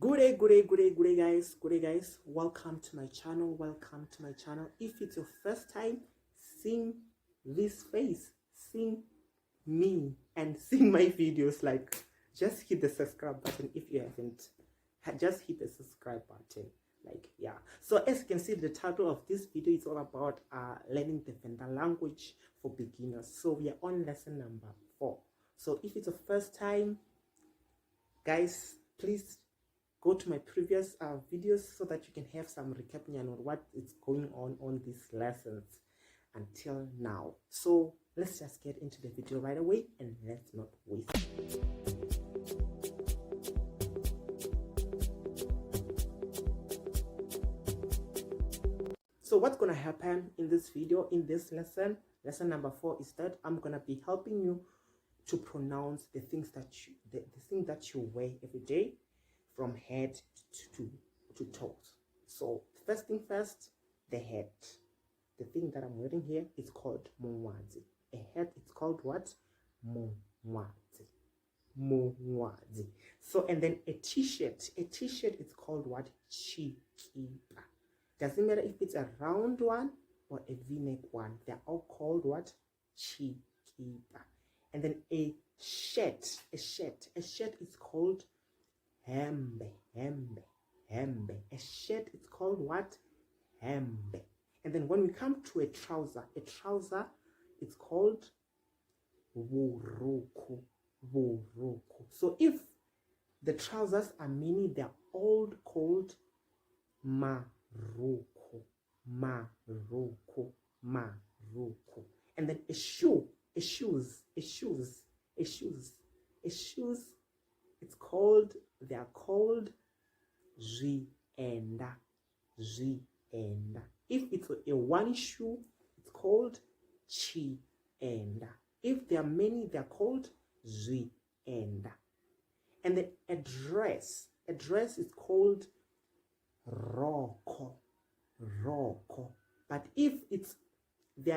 Good day, guys. Welcome to my channel. If it's your first time seeing this face, seeing me, and seeing my videos, like, just hit the subscribe button. If you haven't, just hit the subscribe button. Like, yeah. So as you can see, the title of this video is all about learning the Venda language for beginners. So we are on lesson number 4. So if it's your first time, guys, please go to my previous videos so that you can have some recapping on what is going on these lessons until now. So let's just get into the video right away and let's not waste it. So what's gonna happen in this video, in this lesson number 4, is that I'm gonna be helping you to pronounce the things that you the thing that you wear every day, from head to toes. So first thing first, the head. The thing that I'm wearing here is called muwazi. A head is called what? Muwazi. Muwazi. So, and then a t-shirt. A t-shirt is called what? Chikipa. Doesn't matter if it's a round one or a v-neck one. They're all called what? Chikipa. And then a shirt is called hembe. A shirt is called what? Hembe. And then when we come to a trouser is called wuruku. So if the trousers are many, they're all called maruku. And then a shoes, they are called zvienda. If it's a one shoe, it's called chienda. If there are many, they're called zvienda. And then a dress is called roko. But if they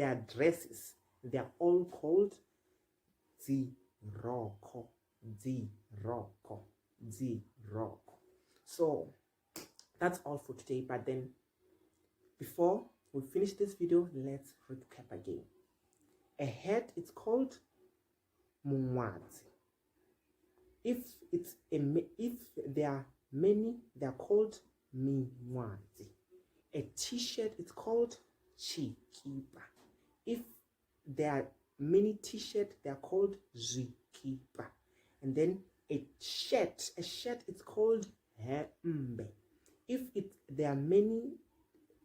are dresses, they are all called ziroko. So that's all for today. But then before we finish this video, let's recap again. A head is called muwazi. If there are many, they are called miwazi. A t-shirt is called chikipa. If there are many t-shirts, they are called zvikipa. And then a shirt is called hembe. If there are many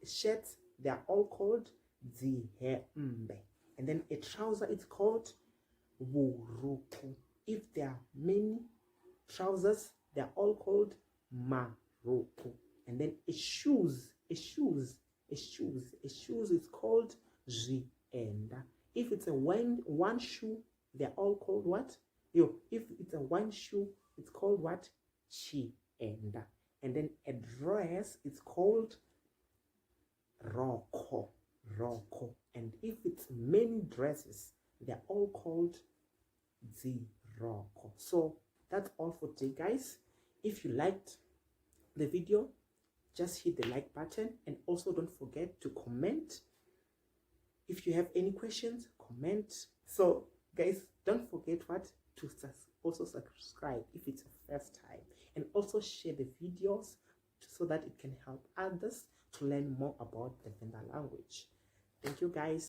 shirts, they are all called zihembe. And then a trouser is called wuruku. If there are many trousers, they are all called maruku. And then a shoes is called zvienda. If it's a one shoe, they're all called what? If it's a one shoe, it's called what? Chienda. And then a dress is called roko. And if it's many dresses, they're all called ziroko. So that's all for today, guys. If you liked the video, just hit the like button, and also don't forget to comment. If you have any questions, comment. So guys, don't forget what? To also subscribe if it's your first time, and also share the videos so that it can help others to learn more about the Venda language. Thank you, guys.